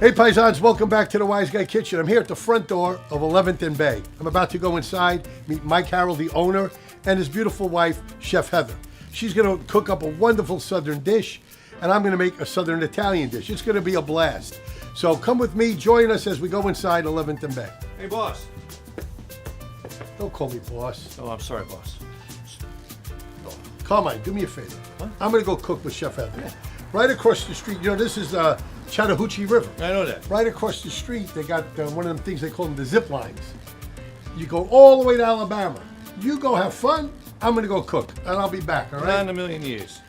Hey Paisans, welcome back to the Wise Guy Kitchen. I'm here at the front door of 11th and Bay. I'm about to go inside, meet Mike Harrell, the owner, and his beautiful wife, Chef Heather. She's gonna cook up a wonderful Southern dish, and I'm gonna make a Southern Italian dish. It's gonna be a blast. So come with me, join us as we go inside 11th and Bay. Hey, boss. Don't call me boss. Oh, I'm sorry, boss. Carmine, do me a favor. What? I'm gonna go cook with Chef Heather. Yeah. Right across the street, you know, this is Chattahoochee River. I know that. Right across the street, they got one of them things they call them the zip lines. You go all the way to Alabama. You go have fun. I'm gonna go cook, and I'll be back. All right? Not in a million years.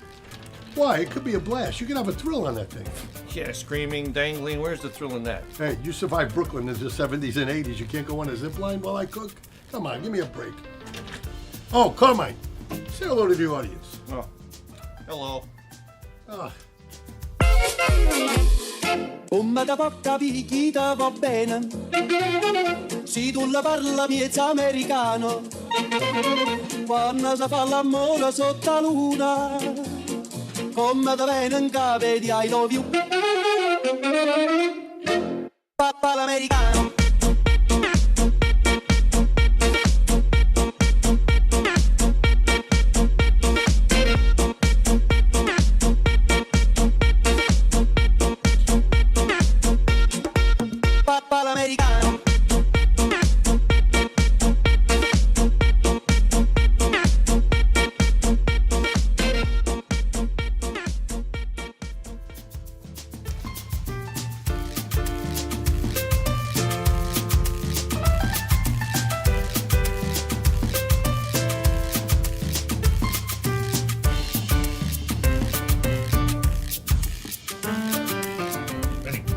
Why? It could be a blast. You could have a thrill on that thing. Yeah, screaming, dangling. Where's the thrill in that? Hey, you survived Brooklyn in the 70s and 80s. You can't go on a zip line while I cook? Come on, give me a break. Oh, Carmine, say hello to the audience. Oh, hello. Ah. Come da porta picchita va bene, se tu la parla miezza americano, quando si fa l'amore sotto la luna, come da bene in capo di I love you, papà l'americano.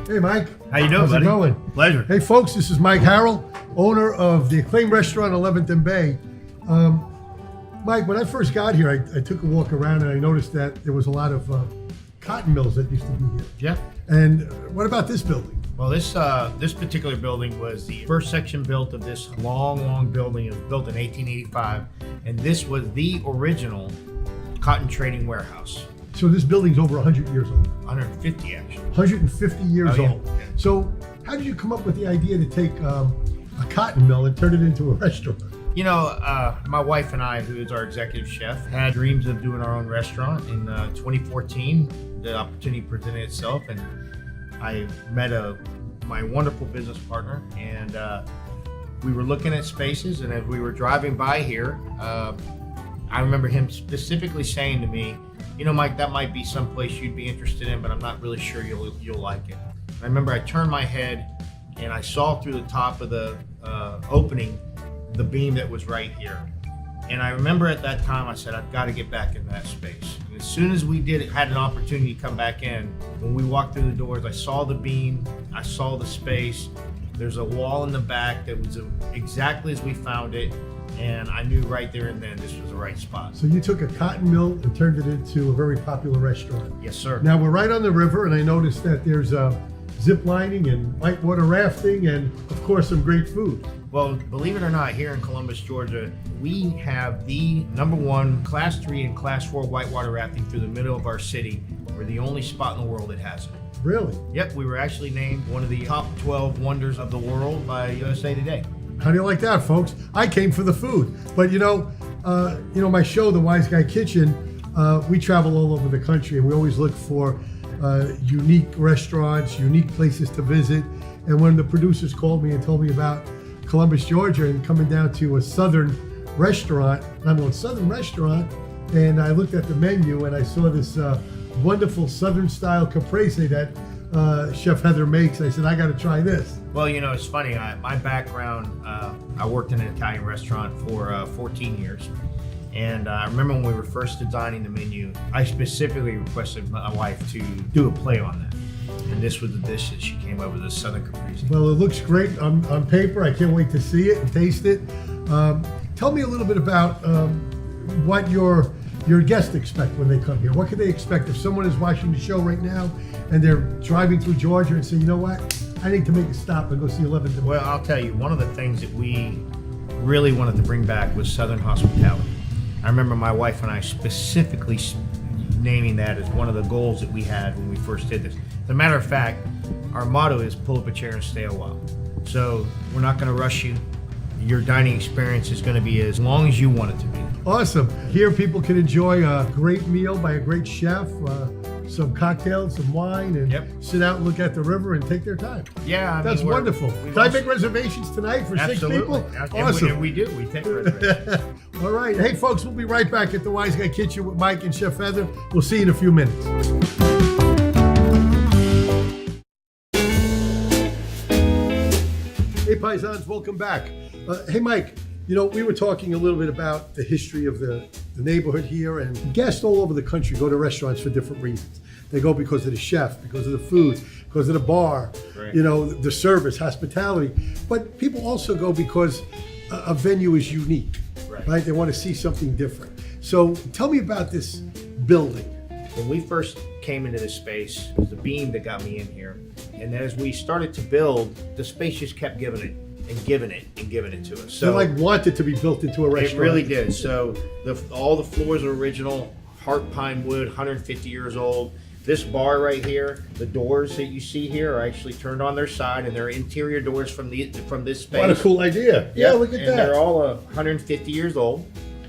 Hey, Mike. How you doing, How's buddy? it going? Pleasure. Hey, folks, this is Mike Harrell, owner of the acclaimed restaurant 11th and Bay. Mike, when I first got here, I took a walk around and I noticed that there was a lot of cotton mills that used to be here. Yeah. And what about this building? Well, this particular building was the first section built of this long building. It was built in 1885, and this was the original cotton trading warehouse. So this building's over 100 years old. 150 actually. 150 years Oh, yeah. old. So how did you come up with the idea to take a cotton mill and turn it into a restaurant? You know, my wife and I, who is our executive chef, had dreams of doing our own restaurant. In 2014, the opportunity presented itself, and I met my wonderful business partner, and we were looking at spaces. And as we were driving by here, I remember him specifically saying to me, "You know, Mike, that might be someplace you'd be interested in, but I'm not really sure you'll like it." And I remember I turned my head and I saw through the top of the opening the beam that was right here. And I remember at that time I said, I've got to get back in that space. And as soon as we had an opportunity to come back in, when we walked through the doors, I saw the beam, I saw the space. There's a wall in the back that was exactly as we found it. And I knew right there and then this was the right spot. So you took a cotton mill and turned it into a very popular restaurant. Yes, sir. Now we're right on the river, and I noticed that there's zip lining and whitewater rafting and, of course, some great food. Well, believe it or not, here in Columbus, Georgia, we have the #1 Class 3 and Class 4 whitewater rafting through the middle of our city. We're the only spot in the world that has it. Really? Yep, we were actually named one of the top 12 wonders of the world by USA Today. How do you like that, folks? I came for the food, but you know, my show, The Wise Guy Kitchen, we travel all over the country, and we always look for unique restaurants, unique places to visit. And when the producers called me and told me about Columbus, Georgia, and coming down to a Southern restaurant, I'm going Southern restaurant, and I looked at the menu and I saw this wonderful Southern style caprese that Chef Heather makes. I said, I got to try this. Well, you know, it's funny. My background, I worked in an Italian restaurant for 14 years. And I remember when we were first designing the menu, I specifically requested my wife to do a play on that. And this was the dish that she came up with, the Southern Caprese. Well, it looks great on paper. I can't wait to see it and taste it. Tell me a little bit about what your guests expect when they come here. What can they expect if someone is watching the show right now and they're driving through Georgia and say, you know what, I need to make a stop and go see 11th. Well, I'll tell you, one of the things that we really wanted to bring back was Southern hospitality. I remember my wife and I specifically naming that as one of the goals that we had when we first did this. As a matter of fact, our motto is pull up a chair and stay a while. So we're not going to rush you. Your dining experience is going to be as long as you want it to be. Awesome. Here people can enjoy a great meal by a great chef, some cocktails, some wine, and sit out and look at the river and take their time. Yeah, I That's mean, wonderful. Can I make reservations tonight for 6 people? Awesome. And we do. We take reservations. All right. Hey, folks, we'll be right back at the Wise Guy Kitchen with Mike and Chef Heather. We'll see you in a few minutes. Hey, Paisans, welcome back. Hey, Mike, you know, we were talking a little bit about the history of the neighborhood here, and guests all over the country go to restaurants for different reasons. They go because of the chef, because of the food, because of the bar, right. You know, the service, hospitality. But people also go because a venue is unique, right? They want to see something different. So tell me about this building. When we first came into this space, it was the beam that got me in here. And as we started to build, the space just kept giving it and giving it and giving it to us. So they like wanted to be built into a restaurant. It really did. So all the floors are original, heart pine wood, 150 years old. This bar right here, the doors that you see here are actually turned on their side, and they're interior doors from this space. What a cool idea. Yeah, look at and that. They're all 150 years old.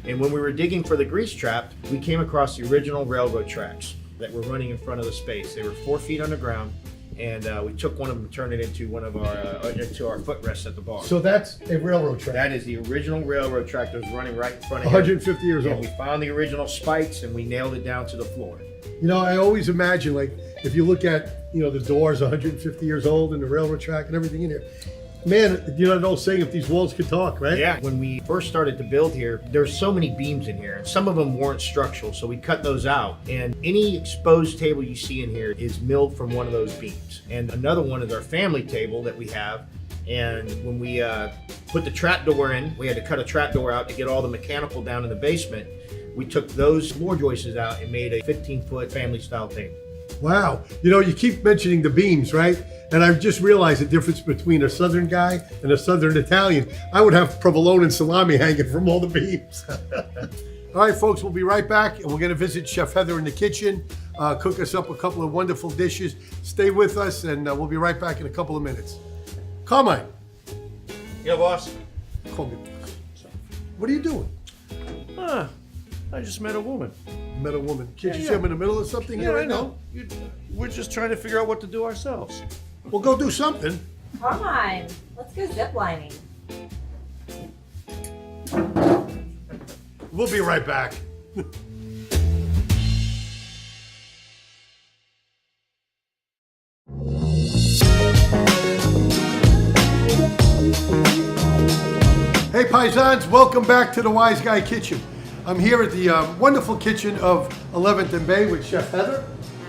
And when we were digging for the grease trap, we came across the original railroad tracks that were running in front of the space. They were 4 feet underground, and we took one of them and turned it into one of our footrests at the bar. So that's a railroad track. That is the original railroad track that was running right in front of 150 years and old. we found the original spikes and we nailed it down to the floor. You know, I always imagine, like, if you look at, you know, the doors 150 years old and the railroad track and everything in here, man, you know that old saying, if these walls could talk, right? Yeah. When we first started to build here, there's so many beams in here, and some of them weren't structural, so we cut those out. And any exposed table you see in here is milled from one of those beams. And another one is our family table that we have. And when we put the trap door in, we had to cut a trap door out to get all the mechanical down in the basement. We took those floor joists out and made a 15-foot family-style table. Wow. You know, you keep mentioning the beams, right? And I've just realized the difference between a Southern guy and a Southern Italian. I would have provolone and salami hanging from all the beams. All right, folks, we'll be right back, and we're going to visit Chef Heather in the kitchen, cook us up a couple of wonderful dishes. Stay with us, and we'll be right back in a couple of minutes. Carmine. Yeah, boss. Call me. What are you doing? I just met a woman. You met a woman. Can't you Yeah, see I'm in the middle of something here right now? We're just trying to figure out what to do ourselves. Well, go do something. Come on, let's go ziplining. We'll be right back. Hey Paisans, welcome back to the Wise Guy Kitchen. I'm here at the wonderful kitchen of 11th and Bay with Chef Heather.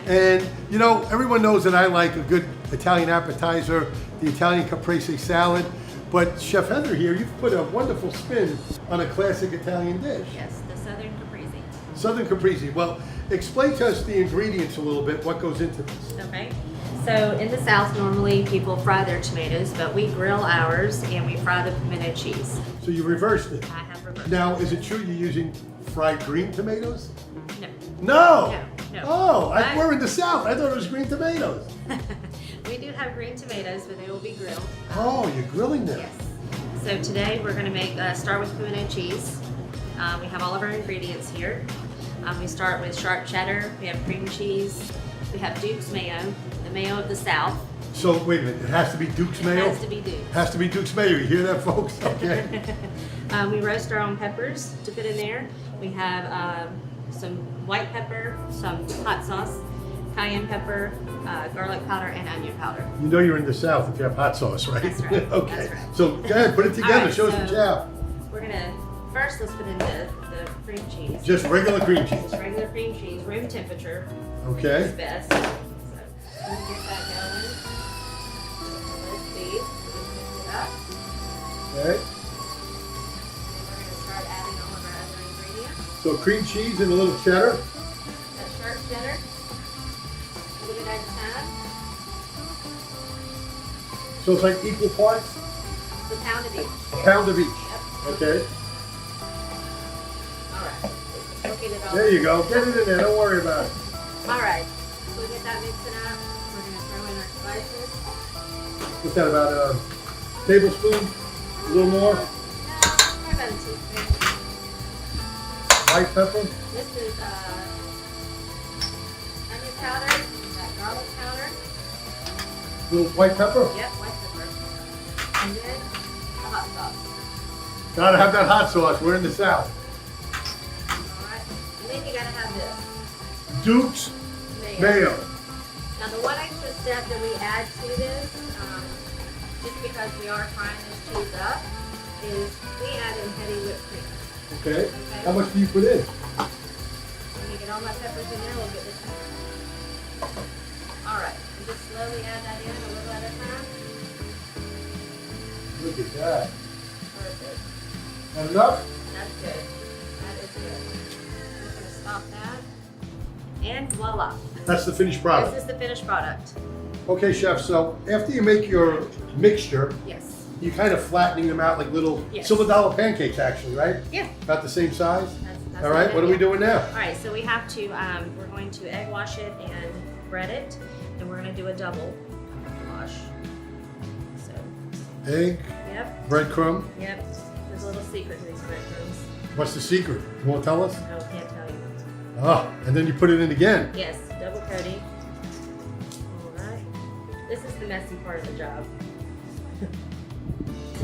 And you know, everyone knows that I like a good Italian appetizer, the Italian caprese salad. But Chef Heather here, you've put a wonderful spin on a classic Italian dish. Yes, the Southern Caprese. Southern caprese. Well, explain to us the ingredients a little bit, what goes into this. Okay. So in the South, normally people fry their tomatoes, but we grill ours and we fry the pimento cheese. So you reversed it. I have reversed. Now, is it true you're using fried green tomatoes? No. No! No. Oh, we're in the South. I thought it was green tomatoes. We do have green tomatoes, but they will be grilled. Oh, you're grilling them. Yes. So today we're going to start with pimento cheese. We have all of our ingredients here. We start with sharp cheddar. We have cream cheese. We have Duke's mayo, the mayo of the South. So wait a minute, it has to be Duke's mayo? It has to be Duke's. Has to be Duke's mayo. You hear that, folks? Okay. We roast our own peppers to put in there. We have some white pepper, some hot sauce, cayenne pepper, garlic powder, and onion powder. You know you're in the South if you have hot sauce, right? That's right. Okay. That's right. So go ahead, put it together. All right, Show us the so chow. We're gonna first let's put in the cream cheese. Just regular cream cheese. Just regular cream cheese, room temperature is Okay. best. So let me get that going. Let's see. Mix it up. Okay. We're gonna start adding all of our other ingredients. So cream cheese and a little cheddar. That sharp cheddar. A little bit at a time. So it's like equal parts? The pound of each. A pound of each. Yep. Okay. All right. We'll get it all. There you go. Get it in there. Don't worry about it. All right. So we get that mixing up. We're gonna throw in our spices. What's that, about a tablespoon? A little more? About a teaspoon. White pepper? This is onion powder, garlic powder. Little white pepper? Yep, white pepper. And then the hot sauce. Gotta have that hot sauce. We're in the South. Alright. And then you gotta have this. Duke's mayo. Now the one extra step that we add to this, just because we are frying this cheese up, is we add in heavy whipped cream. Okay. How much do you put in? When you get all my peppers in there, we'll get this in. Alright, and just slowly add that in a little at a time. Look at that. Perfect. Not enough? That's good. That is good. I'm just gonna stop that. And voila. That's the finished product. This is the finished product. Okay, chef, so after you make your mixture, Yes. you kind of flattening them out like little Yes. silver dollar pancakes, actually, right? Yeah. About the same size? That's All right, it, what are we yeah. doing now? Alright, so we have to, we're going to egg wash it and bread it. And we're gonna do a double wash. So, Egg, yep, breadcrumb. yep. There's a little secret to these breadcrumbs. What's the secret? You won't tell us? No, can't tell you. Oh, and then you put it in again. Yes, double coating. Alright. This is the messy part of the job.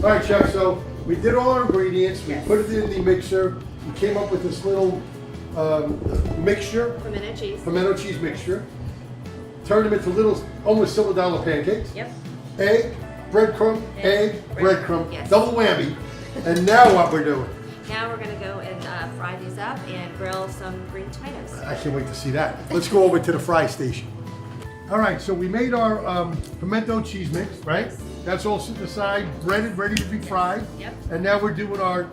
All right, chef, so we did all our ingredients. We Yes. put it in the mixer. We came up with this little mixture, Pimento cheese. pimento cheese mixture. Turned them into little, almost silver dollar pancakes. Yep. Egg, breadcrumb, egg, breadcrumb, Yes. double whammy. And now what we're doing? Now we're gonna go and fry these up and grill some green tomatoes. I can't wait to see that. Let's go over to the fry station. All right, so we made our pimento cheese mix, right? Yes. That's all sitting aside, breaded, ready to be fried. Yep. And now we're doing our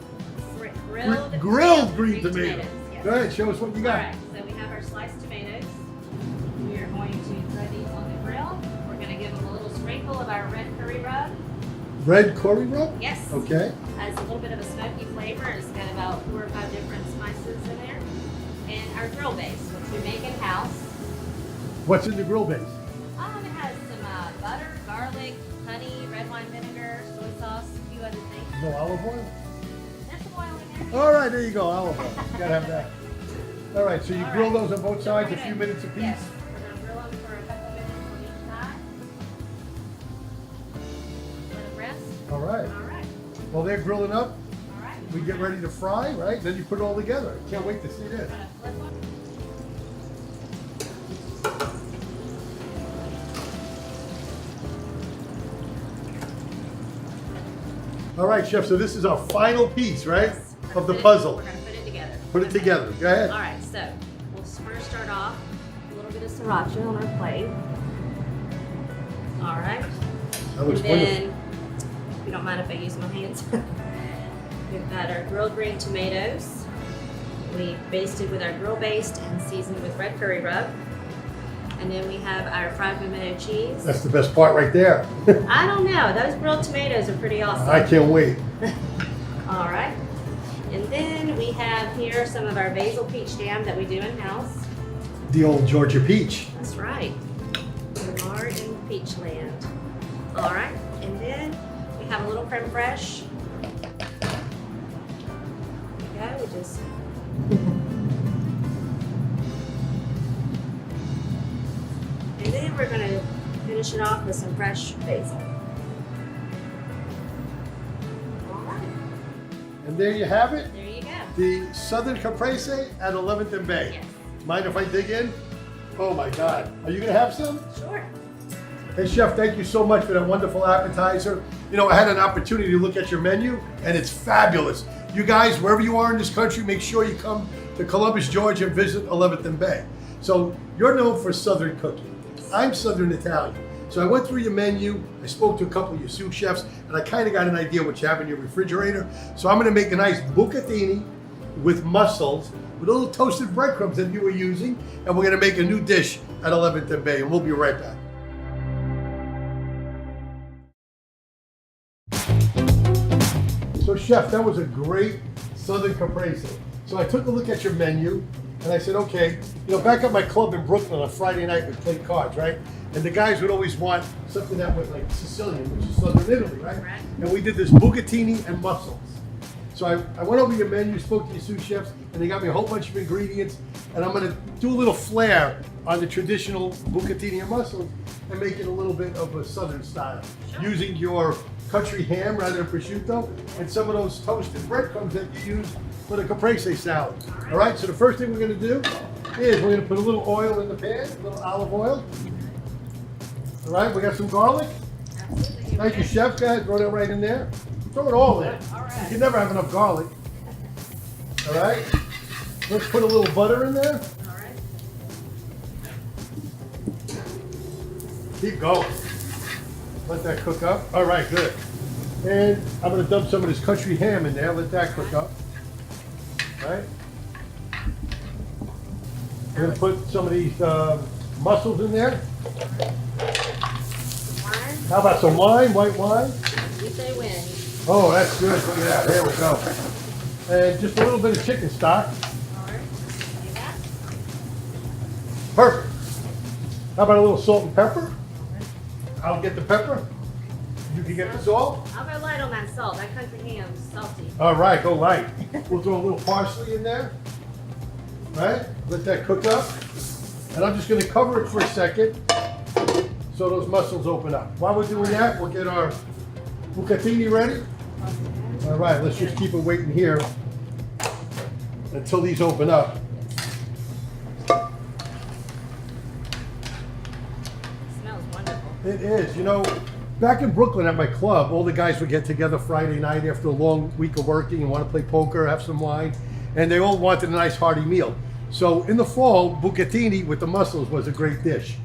Grilled green tomatoes. yes. Go ahead, show us what you got. Alright, so we have our sliced tomatoes. We are going to throw these on the grill. We're going to give them a little sprinkle of our red curry rub. Red curry rub? Yes. Okay. Has a little bit of a smoky flavor. It's got about 4 or 5 different spices in there. And our grill base, which we make in house. What's in the grill base? It has some butter, garlic, honey, red wine vinegar, soy sauce, a few other things. No olive oil? There's some oil in there. All right, there you go, olive oil. You gotta have that. All right, so you All grill right. those on both So we're sides, a gonna- few minutes apiece? Yes, we're gonna grill them for a couple minutes on each side. Let them rest. All right. All right, Well, they're grilling up. all right. We get ready to fry, right? Then you put it all together. Can't wait to see this. We're gonna flip them. All right, chef, so this is our final piece, right? Yes, we're Of gonna the put it- puzzle. We're gonna put it together. Put it together. Go ahead. All right, so we'll first start off a little bit of sriracha on our plate. All right. That looks And wonderful. then, if you don't mind if I use my hands, we've got our grilled green tomatoes. We basted with our grill based and seasoned with red curry rub. And then we have our fried pimento cheese. That's the best part right there. I don't know, those grilled tomatoes are pretty awesome. I can't wait. All right. And then we have here some of our basil peach jam that we do in house. The old Georgia peach. That's right. We are in peach land. All right. And then we have a little creme fraiche. There we go. We just. And then we're going to finish it off with some fresh basil. All right. And there you have it. There you go. The Southern Caprese at 11th and Bay. Yes. Mind if I dig in? Oh my God. Are you gonna have some? Sure. Hey chef, thank you so much for that wonderful appetizer. You know, I had an opportunity to look at your menu and it's fabulous. You guys, wherever you are in this country, make sure you come to Columbus, Georgia and visit 11th and Bay. So you're known for Southern cooking. I'm Southern Italian. So I went through your menu, I spoke to a couple of your sous chefs, and I kind of got an idea what you have in your refrigerator. So I'm gonna make a nice bucatini with mussels, with little toasted breadcrumbs that you were using, and we're gonna make a new dish at 11th and Bay, and we'll be right back. So chef, that was a great Southern Caprese. So I took a look at your menu, And I said, okay, back at my club in Brooklyn on Friday night, we played cards, right? And the guys would always want something that was like Sicilian, which is southern Italy, right? Right. And we did this bucatini and mussels. So I went over your menu, spoke to your sous chefs, and they got me a whole bunch of ingredients. And I'm gonna do a little flair on the traditional bucatini and mussels and make it a little bit of a southern style. Sure. Using your country ham rather than prosciutto and some of those toasted breadcrumbs that you use for the caprese salad. All right, so the first thing we're gonna do is we're gonna put a little oil in the pan, a little olive oil. All right, we got some garlic. Absolutely. Thank you, chef. Go ahead, throw that right in there. Throw it all in. All right. You can never have enough garlic. All right. Let's put a little butter in there. All right. Keep going. Let that cook up. All right, good. And I'm going to dump some of this country ham in there. Let that cook up. All right. We're going to put some of these mussels in there. Wine. How about some wine, white wine? You say when. Oh, that's good. Look at that. There we go. And just a little bit of chicken stock. All right. See that? Perfect. How about a little salt and pepper? I'll get the pepper. You can get the salt. I'll go light on that salt. That country ham's salty. All right, go light. We'll throw a little parsley in there. All right, let that cook up. And I'm just going to cover it for a second so those mussels open up. While we're doing that, we'll get our bucatini ready. All right, let's just keep it waiting here until these open up. Smells wonderful. It is. Back in Brooklyn at my club, all the guys would get together Friday night after a long week of working and want to play poker, have some wine, and they all wanted a nice hearty meal. So in the fall, bucatini with the mussels was a great dish.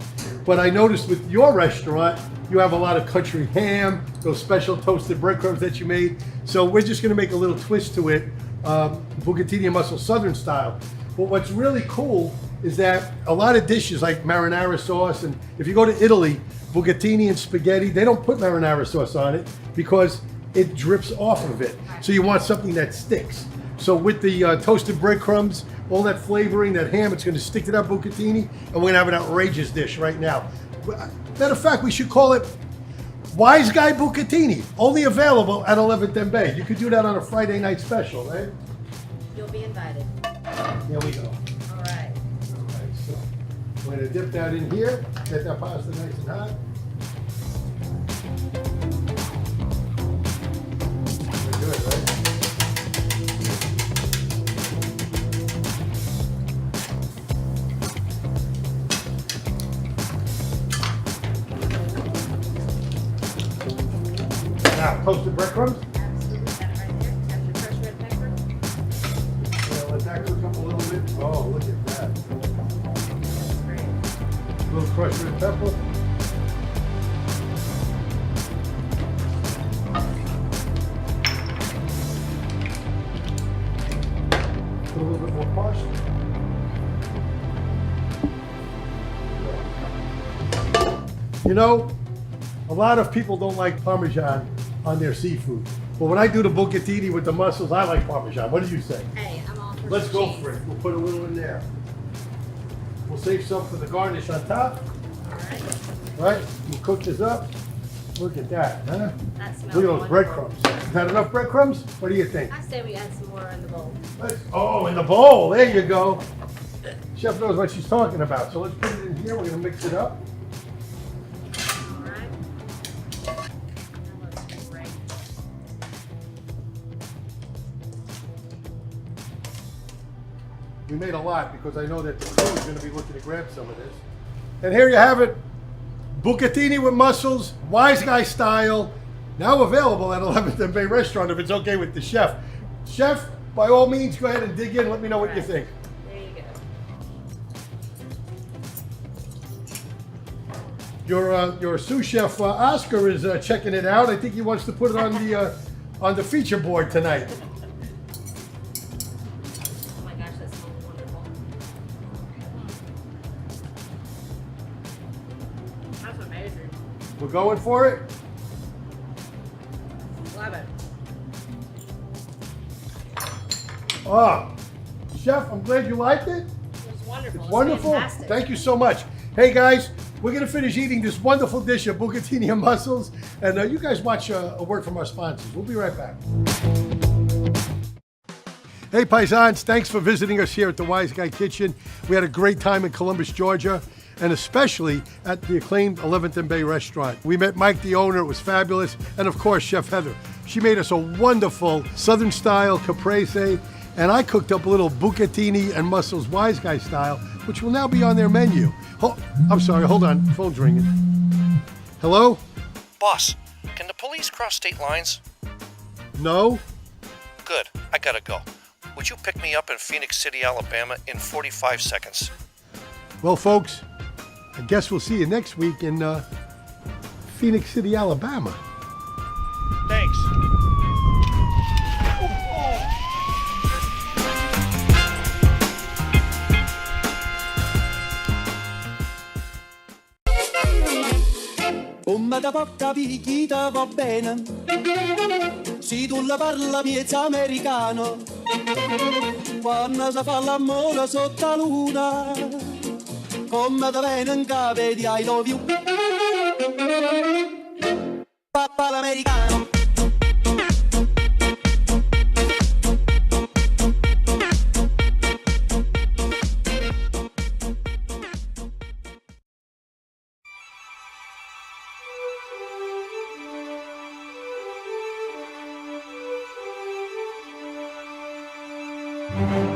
But I noticed with your restaurant, you have a lot of country ham, those special toasted breadcrumbs that you made. So we're just going to make a little twist to it, bucatini and mussel southern style. But what's really cool is that a lot of dishes like marinara sauce, and if you go to Italy, bucatini and spaghetti, they don't put marinara sauce on it because it drips off of it. So you want something that sticks. So with the toasted breadcrumbs, all that flavoring, that ham, it's going to stick to that bucatini, and we're going to have an outrageous dish right now. Matter of fact, we should call it Wise Guy Bucatini, only available at 11th and Bay. You could do that on a Friday night special, right? You'll be invited. Here we go. All right. All right, so we're going to dip that in here, get that pasta nice and hot. Very good, right? Now, toasted breadcrumbs. Absolutely. Got it right there. Got your fresh red pepper. Let that cook up a little bit. Oh, look at that. That's great. A little crushed red pepper. Put a little bit more parsley. A lot of people don't like Parmesan on their seafood. But when I do the bucatini with the mussels, I like Parmesan. What do you say? Hey, I'm all for Let's some go cheese. for it. We'll put a little in there. We'll save some for the garnish on top. All right. Right? We'll cook this up. Look at that, huh? That smells Look at those wonderful. breadcrumbs. Is that enough breadcrumbs? What do you think? I say we add some more in the bowl. Oh, in the bowl. There you go. Chef knows what she's talking about. So let's put it in here. We're going to mix it up. All right. That looks great. We made a lot because I know that the crew is going to be looking to grab some of this. And here you have it. Bucatini with mussels, Wise Guy style. Now available at 11th and Bay Restaurant if it's okay with the chef. Chef, by all means, go ahead and dig in. Let me know what you think. There you go. Your sous chef Oscar is checking it out. I think he wants to put it on the feature board tonight. Oh my gosh, that smells wonderful. That's amazing. We're going for it. Love it. Oh, chef, I'm glad you liked it. wonderful. It's Wonderful. fantastic. Thank you so much. Hey guys, we're gonna finish eating this wonderful dish of bucatini and mussels, and you guys watch a word from our sponsors. We'll be right back. Hey paisans, thanks for visiting us here at the Wise Guy Kitchen. We had a great time in Columbus, Georgia, and especially at the acclaimed 11th and Bay restaurant. We met Mike, the owner. It was fabulous, and of course Chef Heather. She made us a wonderful Southern style caprese, and I cooked up a little bucatini and mussels Wise Guy style, which will now be on their menu. I'm sorry, hold on, phone's ringing. Hello? Boss, can the police cross state lines? No? Good, I gotta go. Would you pick me up in Phoenix City, Alabama in 45 seconds? Well, folks, I guess we'll see you next week in Phoenix City, Alabama. Thanks. Come da porta picchita va bene, se tu la parla miezza americano, quando si fa l'amore sotto la luna, come da bene in cave di I love you, papà l'americano. Thank you.